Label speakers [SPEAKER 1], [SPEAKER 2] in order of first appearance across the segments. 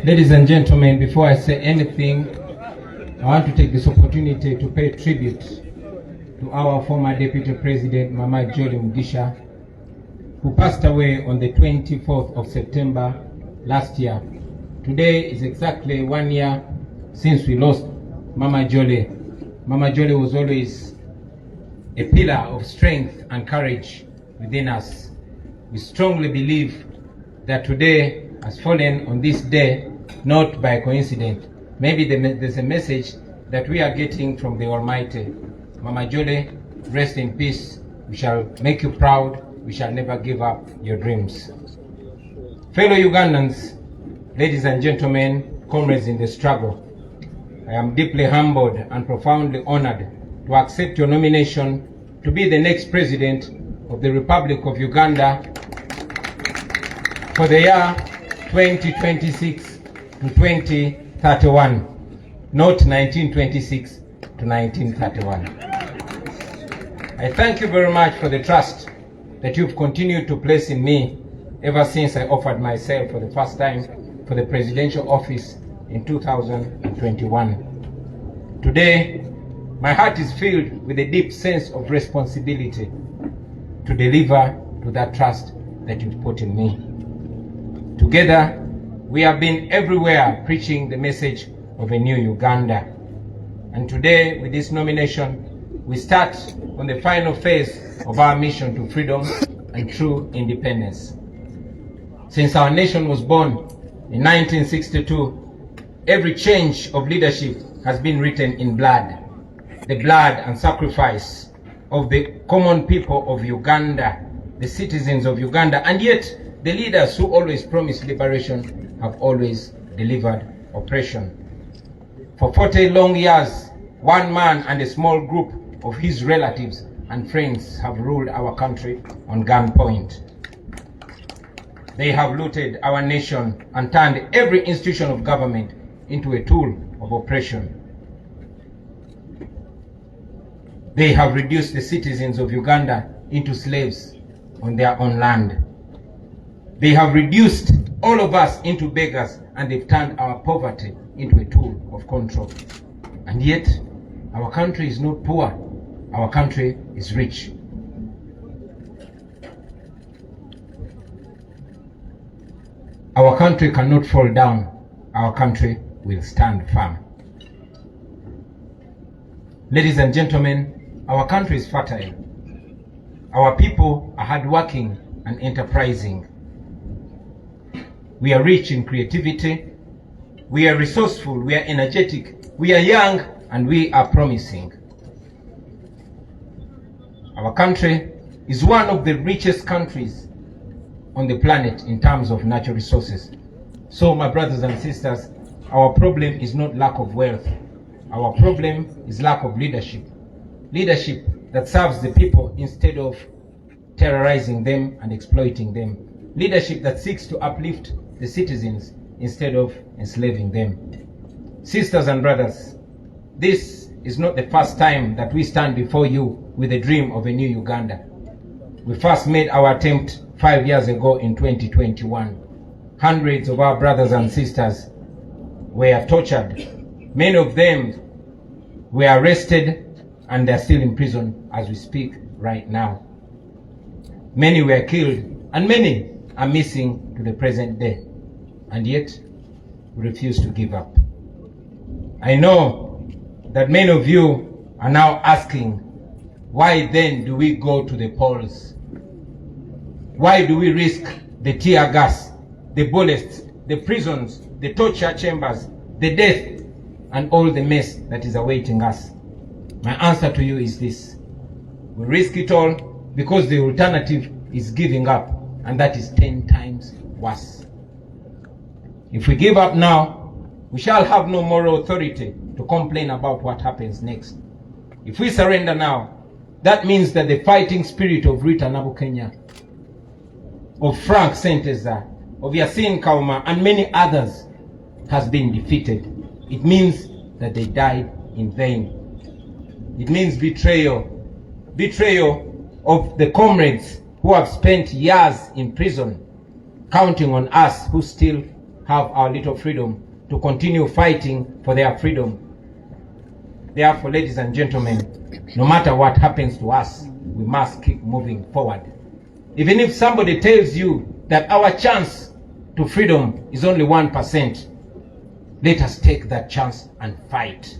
[SPEAKER 1] Ladies and gentlemen, before I say anything, I want to take this opportunity to pay tribute to our former Deputy President, Mama Jolie Mugisha, who passed away on the 24th of September last year. Today is exactly 1 year since we lost Mama Jolie. Mama Jolie was always a pillar of strength and courage within us. We strongly believe that today has fallen on this day, not by coincidence. Maybe there's a message that we are getting from the Almighty. Mama Jolie, rest in peace. We shall make you proud. We shall never give up your dreams. Fellow Ugandans, ladies and gentlemen, comrades in the struggle, I am deeply humbled and profoundly honored to accept your nomination to be the next President of the Republic of Uganda for the year 2026 to 2031, not 1926 to 1931. I thank you very much for the trust that you've continued to place in me ever since I offered myself for the first time for the presidential office in 2021. Today, my heart is filled with a deep sense of responsibility to deliver to that trust that you've put in me. Together, we have been everywhere preaching the message of a new Uganda. And today, with this nomination, we start on the final phase of our mission to freedom and true independence. Since our nation was born in 1962, every change of leadership has been written in blood. The blood and sacrifice of the common people of Uganda, the citizens of Uganda, and yet the leaders who always promised liberation have always delivered oppression. For 40 long years, one man and a small group of his relatives and friends have ruled our country on gunpoint. They have looted our nation and turned every institution of government into a tool of oppression. They have reduced the citizens of Uganda into slaves on their own land. They have reduced all of us into beggars, and they've turned our poverty into a tool of control. And yet, our country is not poor. Our country is rich. Our country cannot fall down. Our country will stand firm. Ladies and gentlemen, our country is fertile. Our people are hardworking and enterprising. We are rich in creativity. We are resourceful. We are energetic. We are young, and we are promising. Our country is one of the richest countries on the planet in terms of natural resources. So, my brothers and sisters, our problem is not lack of wealth. Our problem is lack of leadership. Leadership that serves the people instead of terrorizing them and exploiting them. Leadership that seeks to uplift the citizens instead of enslaving them. Sisters and brothers, this is not the first time that we stand before you with a dream of a new Uganda. We first made our attempt 5 years ago in 2021. Hundreds of our brothers and sisters were tortured. Many of them were arrested, and they're still in prison as we speak right now. Many were killed, and many are missing to the present day. And yet, we refuse to give up. I know that many of you are now asking, why then do we go to the polls? Why do we risk the tear gas, the bullets, the prisons, the torture chambers, the death, and all the mess that is awaiting us? My answer to you is this: we risk it all because the alternative is giving up, and that is 10 times worse. If we give up now, we shall have no moral authority to complain about what happens next. If we surrender now, that means that the fighting spirit of Rita Nabukenya, of Frank Senteza, of Yasin Kauma, and many others has been defeated. It means that they died in vain. It means betrayal. Betrayal of the comrades who have spent years in prison, counting on us who still have our little freedom, to continue fighting for their freedom. Therefore, ladies and gentlemen, no matter what happens to us, we must keep moving forward. Even if somebody tells you that our chance to freedom is only 1%, let us take that chance and fight.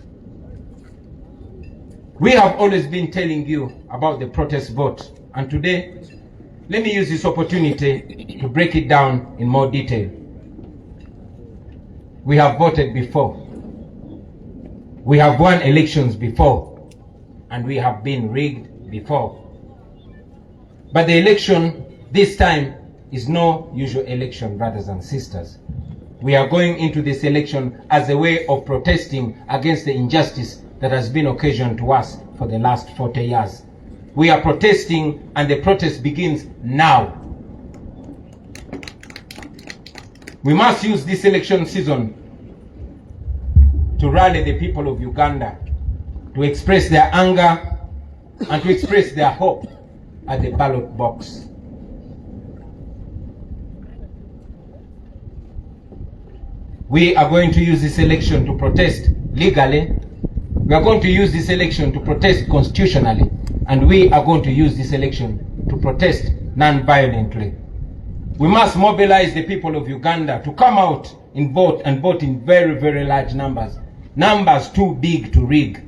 [SPEAKER 1] We have always been telling you about the protest vote, and today, let me use this opportunity to break it down in more detail. We have voted before. We have won elections before, and we have been rigged before. But the election this time is no usual election, brothers and sisters. We are going into this election as a way of protesting against the injustice that has been occasioned to us for the last 40 years. We are protesting, and the protest begins now. We must use this election season to rally the people of Uganda, to express their anger and to express their hope at the ballot box. We are going to use this election to protest legally. We are going to use this election to protest constitutionally. And we are going to use this election to protest non-violently. We must mobilize the people of Uganda to come out and vote in very, very large numbers. Numbers too big to rig.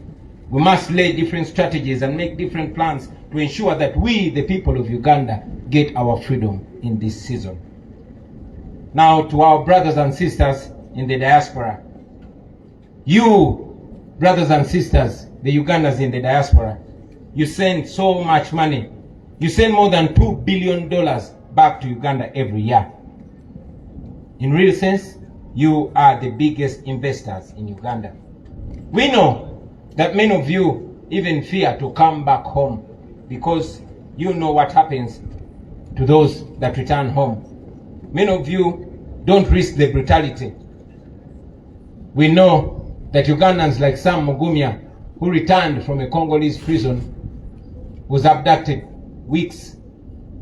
[SPEAKER 1] We must lay different strategies and make different plans to ensure that we, the people of Uganda, get our freedom in this season. Now, to our brothers and sisters in the diaspora, you, brothers and sisters, the Ugandans in the diaspora, you send so much money. You send more than $2 billion back to Uganda every year. In real sense, you are the biggest investors in Uganda. We know that many of you even fear to come back home because you know what happens to those that return home. Many of you don't risk the brutality. We know that Ugandans like Sam Mugumya, who returned from a Congolese prison, was abducted weeks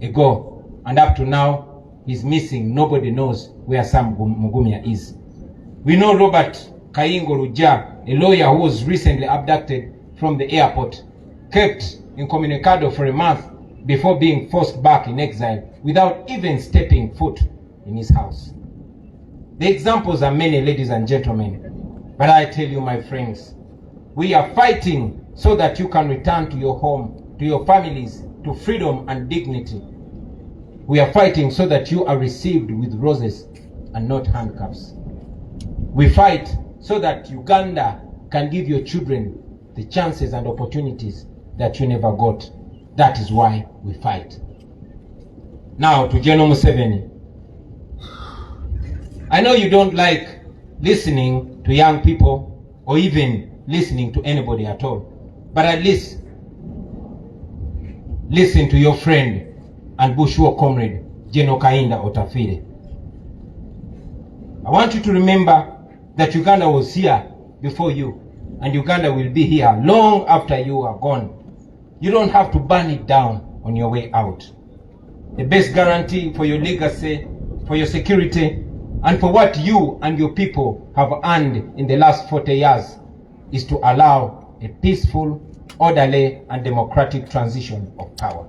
[SPEAKER 1] ago, and up to now he's missing. Nobody knows where Sam Mugumya is. We know Robert Kayingo Luja, a lawyer who was recently abducted from the airport, kept incommunicado for a month before being forced back in exile without even stepping foot in his house. The examples are many, ladies and gentlemen, but I tell you, my friends, we are fighting so that you can return to your home, to your families, to freedom and dignity. We are fighting so that you are received with roses and not handcuffs. We fight so that Uganda can give your children the chances and opportunities that you never got. That is why we fight. Now to General Museveni. I know you don't like listening to young people or even listening to anybody at all, but at least listen to your friend and Bush War comrade, General Kainda Otafire. I want you to remember that Uganda was here before you, and Uganda will be here long after you are gone. You don't have to burn it down on your way out. The best guarantee for your legacy, for your security, and for what you and your people have earned in the last 40 years is to allow a peaceful, orderly, and democratic transition of power.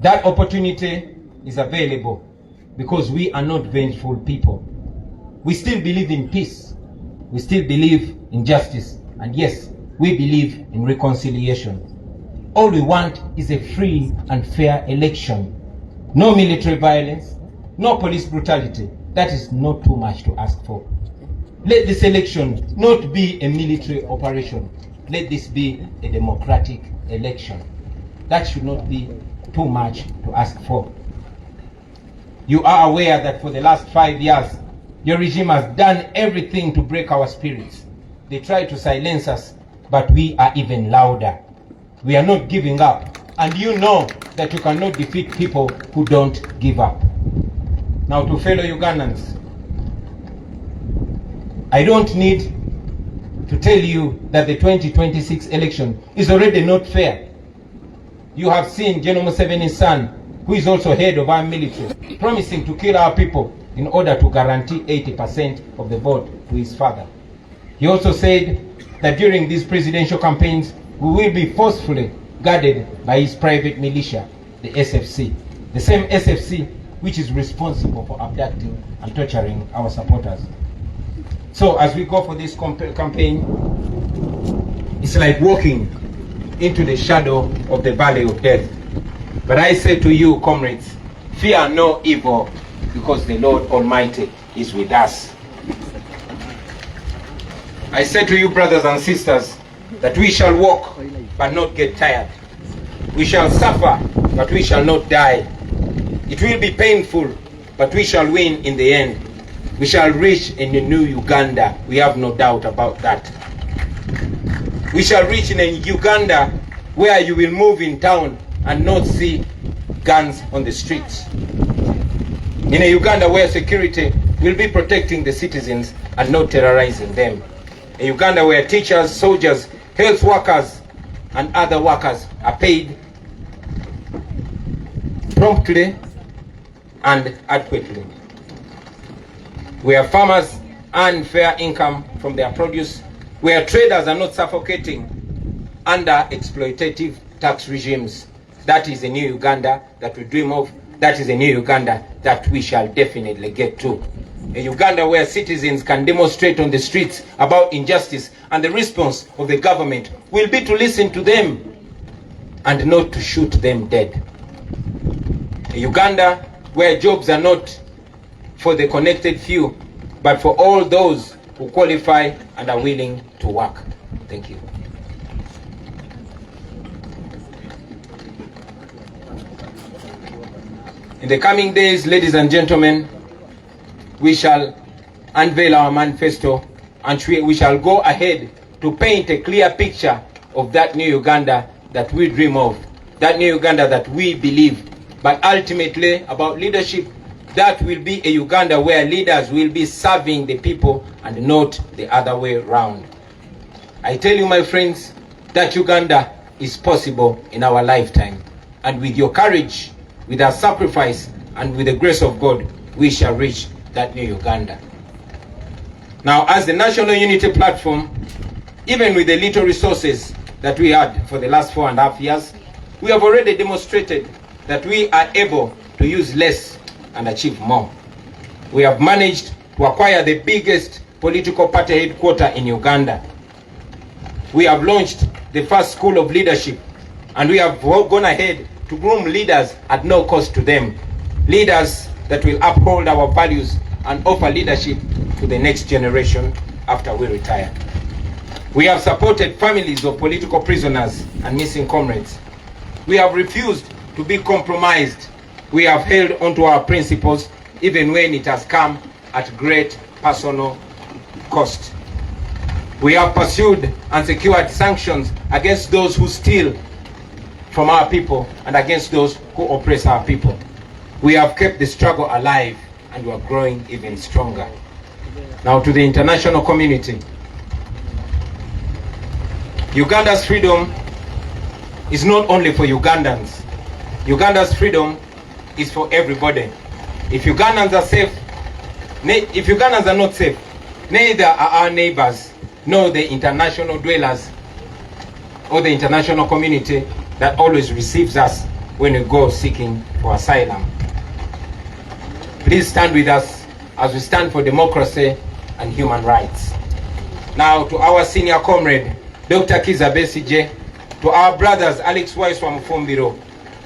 [SPEAKER 1] That opportunity is available because we are not vengeful people. We still believe in peace. We still believe in justice. And yes, we believe in reconciliation. All we want is a free and fair election. No military violence, no police brutality. That is not too much to ask for. Let this election not be a military operation. Let this be a democratic election. That should not be too much to ask for. You are aware that for the last 5 years, your regime has done everything to break our spirits. They try to silence us, but we are even louder. We are not giving up. And you know that you cannot defeat people who don't give up. Now to fellow Ugandans, I don't need to tell you that the 2026 election is already not fair. You have seen General Museveni's son who is also head of our military, promising to kill our people in order to guarantee 80% of the vote to his father. He also said that during these presidential campaigns, we will be forcefully guarded by his private militia, the SFC, the same SFC which is responsible for abducting and torturing our supporters. So as we go for this campaign, it's like walking into the shadow of the valley of death. But I say to you, comrades, fear no evil, because the Lord Almighty is with us. I say to you, brothers and sisters, that we shall walk but not get tired. We shall suffer, but we shall not die. It will be painful, but we shall win in the end. We shall reach in a new Uganda. We have no doubt about that. We shall reach in a Uganda where you will move in town and not see guns on the streets. In a Uganda where security will be protecting the citizens and not terrorizing them. A Uganda where teachers, soldiers, health workers, and other workers are paid promptly and adequately. Where farmers earn fair income from their produce. Where traders are not suffocating under exploitative tax regimes. That is a new Uganda that we dream of. That is a new Uganda that we shall definitely get to. A Uganda where citizens can demonstrate on the streets about injustice, and the response of the government will be to listen to them and not to shoot them dead. A Uganda where jobs are not for the connected few, but for all those who qualify and are willing to work. Thank you. In the coming days, ladies and gentlemen, we shall unveil our manifesto, and we shall go ahead to paint a clear picture of that new Uganda that we dream of, that new Uganda that we believe. But ultimately, about leadership, that will be a Uganda where leaders will be serving the people and not the other way around. I tell you, my friends, that Uganda is possible in our lifetime. And with your courage, with our sacrifice, and with the grace of God, we shall reach that new Uganda. Now, as the National Unity Platform, even with the little resources that we had for the last 4.5 years, we have already demonstrated that we are able to use less and achieve more. We have managed to acquire the biggest political party headquarters in Uganda. We have launched the first school of leadership, and we have gone ahead to groom leaders at no cost to them. Leaders that will uphold our values and offer leadership to the next generation after we retire. We have supported families of political prisoners and missing comrades. We have refused to be compromised. We have held onto our principles even when it has come at great personal cost. We have pursued and secured sanctions against those who steal from our people and against those who oppress our people. We have kept the struggle alive, and we are growing even stronger. Now, to the international community, Uganda's freedom is not only for Ugandans. Uganda's freedom is for everybody. If Ugandans are safe, if Ugandans are not safe, neither are our neighbors, nor the international dwellers or the international community that always receives us when we go seeking for asylum. Please stand with us as we stand for democracy and human rights. Now, to our senior comrade, Dr. Kiza Besije, to our brothers Alex Waiswa Mufumbiro,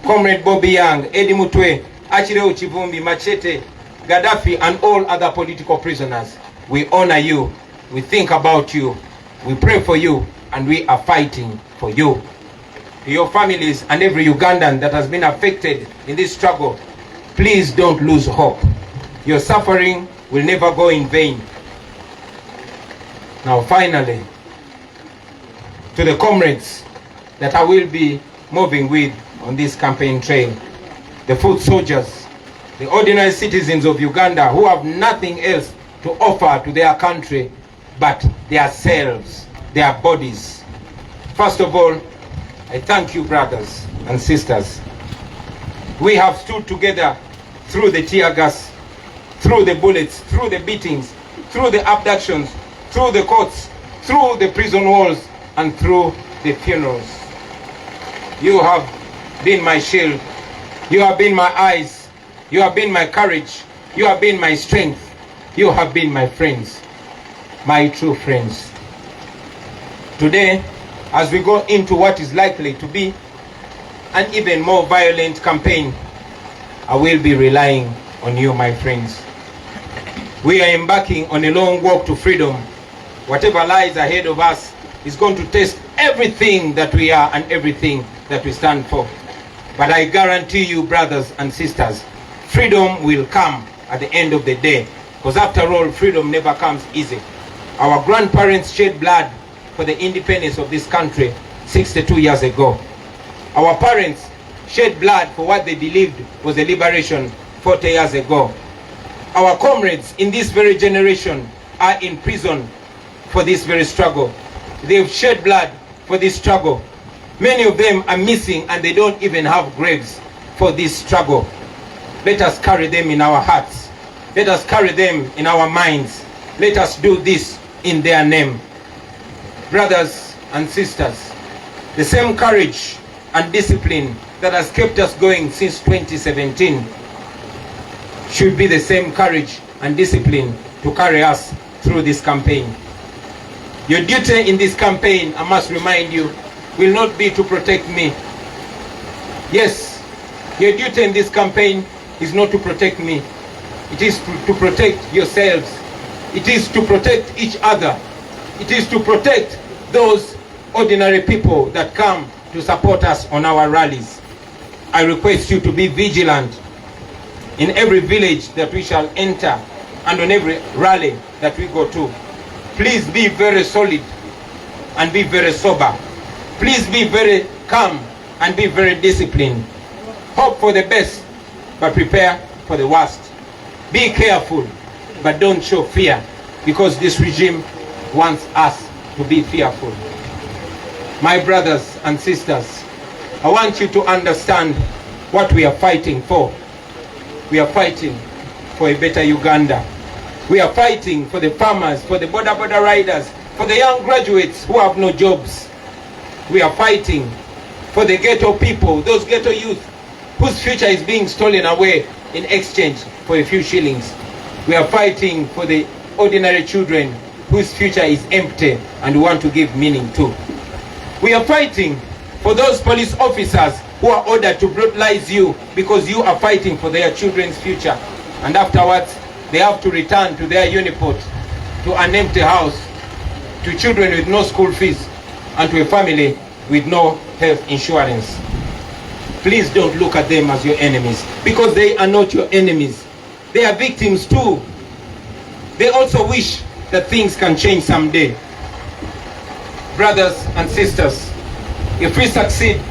[SPEAKER 1] Comrade Bobby Young, Eddie Mutwe, Achireo Chivumbi, Machete, Gaddafi, and all other political prisoners, we honor you, we think about you, we pray for you, and we are fighting for you. To your families and every Ugandan that has been affected in this struggle, please don't lose hope. Your suffering will never go in vain. Now, finally, to the comrades that I will be moving with on this campaign trail, the foot soldiers, the ordinary citizens of Uganda who have nothing else to offer to their country but their selves, their bodies. First of all, I thank you, brothers and sisters. We have stood together through the tear gas, through the bullets, through the beatings, through the abductions, through the courts, through the prison walls, and through the funerals. You have been my shield. You have been my eyes. You have been my courage. You have been my strength. You have been my friends, my true friends. Today, as we go into what is likely to be an even more violent campaign, I will be relying on you, my friends. We are embarking on a long walk to freedom. Whatever lies ahead of us is going to test everything that we are and everything that we stand for. But I guarantee you, brothers and sisters, freedom will come at the end of the day. Because after all, freedom never comes easy. Our grandparents shed blood for the independence of this country 62 years ago. Our parents shed blood for what they believed was a liberation 40 years ago. Our comrades in this very generation are in prison for this very struggle. They've shed blood for this struggle. Many of them are missing and they don't even have graves for this struggle. Let us carry them in our hearts. Let us carry them in our minds. Let us do this in their name. Brothers and sisters, the same courage and discipline that has kept us going since 2017 should be the same courage and discipline to carry us through this campaign. Your duty in this campaign, I must remind you, will not be to protect me. Yes, your duty in this campaign is not to protect me. It is to protect yourselves. It is to protect each other. It is to protect those ordinary people that come to support us on our rallies. I request you to be vigilant in every village that we shall enter and on every rally that we go to. Please be very solid and be very sober. Please be very calm and be very disciplined. Hope for the best, but prepare for the worst. Be careful, but don't show fear, because this regime wants us to be fearful. My brothers and sisters, I want you to understand what we are fighting for. We are fighting for a better Uganda. We are fighting for the farmers, for the border riders, for the young graduates who have no jobs. We are fighting for the ghetto people, those ghetto youth whose future is being stolen away in exchange for a few shillings. We are fighting for the ordinary children whose future is empty and we want to give meaning to. We are fighting for those police officers who are ordered to brutalize you because you are fighting for their children's future, and afterwards they have to return to their uniport, to an empty house, to children with no school fees, and to a family with no health insurance. Please don't look at them as your enemies, because they are not your enemies. They are victims too. They also wish that things can change someday. Brothers and sisters, if we succeed,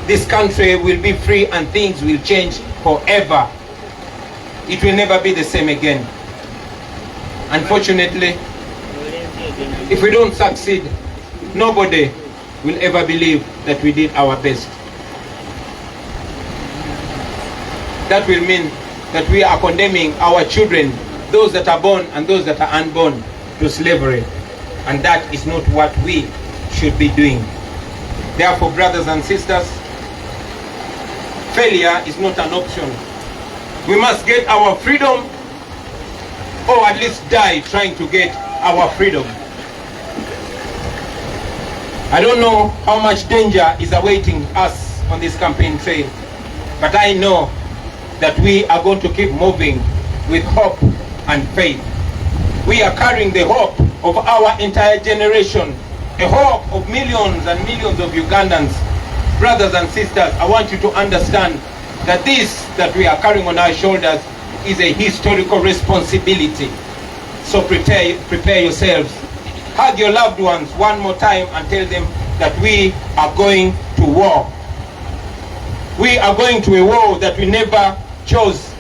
[SPEAKER 1] this country will be free and things will change forever. It will never be the same again. Unfortunately, if we don't succeed, nobody will ever believe that we did our best. That will mean that we are condemning our children, those that are born and those that are unborn, to slavery. And that is not what we should be doing. Therefore, brothers and sisters, failure is not an option. We must get our freedom, or at least die trying to get our freedom. I don't know how much danger is awaiting us on this campaign trail, but I know that we are going to keep moving with hope and faith. We are carrying the hope of our entire generation, a hope of millions and millions of Ugandans. Brothers and sisters, I want you to understand that this that we are carrying on our shoulders is a historical responsibility. So prepare yourselves. Hug your loved ones one more time and tell them that we are going to war. We are going to a war that we never chose.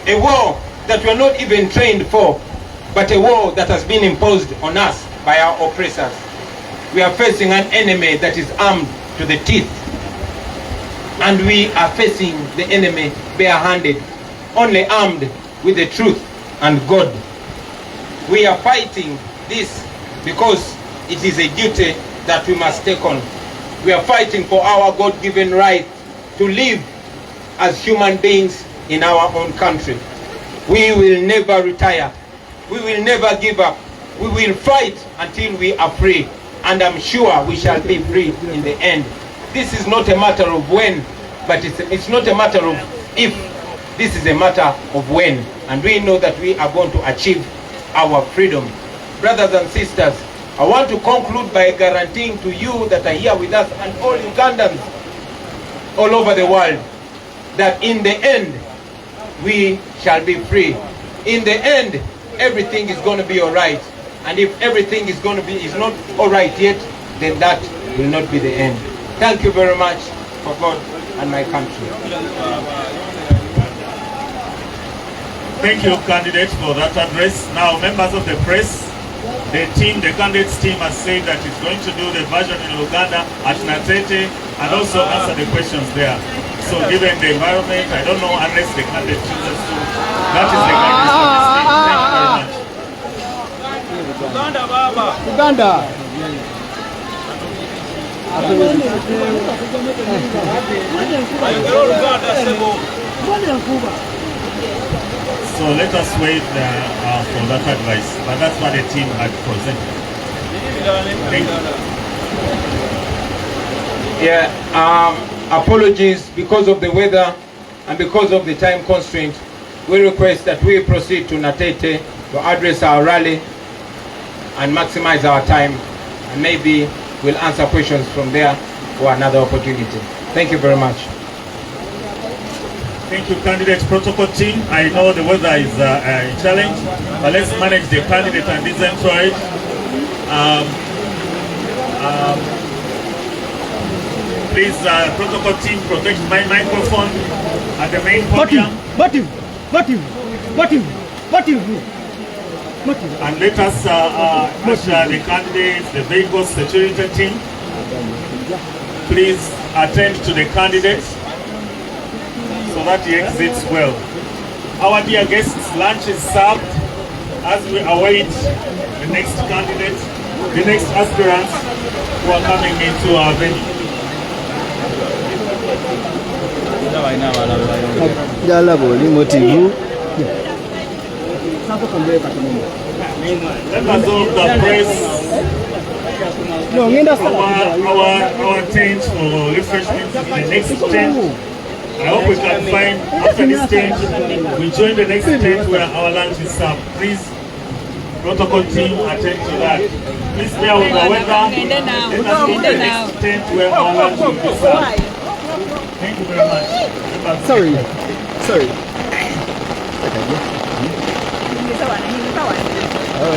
[SPEAKER 1] A war that we are not even trained for, but a war that has been imposed on us by our oppressors. We are facing an enemy that is armed to the teeth. and we are facing the enemy bare-handed, only armed with the truth and God. We are fighting this because it is a duty that we must take on. We are fighting for our God-given right to live as human beings in our own country. We will never retire. We will never give up. We will fight until we are free, and I'm sure we shall be free in the end. This is not a matter of when, but it's not a matter of if. This is a matter of when, and we know that we are going to achieve our freedom. Brothers and sisters, I want to conclude by guaranteeing to you that are here with us and all Ugandans all over the world that in the end we shall be free. In the end, everything is going to be all right. And if everything is not all right yet, then that will not be the end. Thank you very much for God and my country.
[SPEAKER 2] Thank you, candidates, for that address. Now, members of the press, the candidates team has said that it's going to do the version in Uganda at Natete and also answer the questions there. So given the environment, I don't know unless the candidate chooses to. That is the guidance on the stage. Thank you very much.
[SPEAKER 3] Uganda, Baba.
[SPEAKER 4] Uganda.
[SPEAKER 2] So let us wait for that advice. But that's what the team had presented. Thank you.
[SPEAKER 1] Yeah, apologies because of the weather and because of the time constraint. We request that we proceed to Natete to address our rally and maximize our time, and maybe we'll answer questions from there for another opportunity. Thank you very much.
[SPEAKER 2] Thank you, candidate protocol team. I know the weather is a challenge, but let's manage the candidate and decentralize. Please, protocol team, protect my microphone at the main podium. And let us usher the candidates, the vehicles, security team. Please attend to the candidates so that he exits well. Our dear guests, lunch is served as we await the next candidates, the next aspirants who are coming into our venue. Members of the press, our tent for refreshments in the next tent. I hope we can find, after this tent, we join the next tent where our lunch is served. Please, protocol team, attend to that. Please bear with the weather. Let us go to the next tent where our lunch will be served. Thank you very much.
[SPEAKER 4] Sorry. Oh,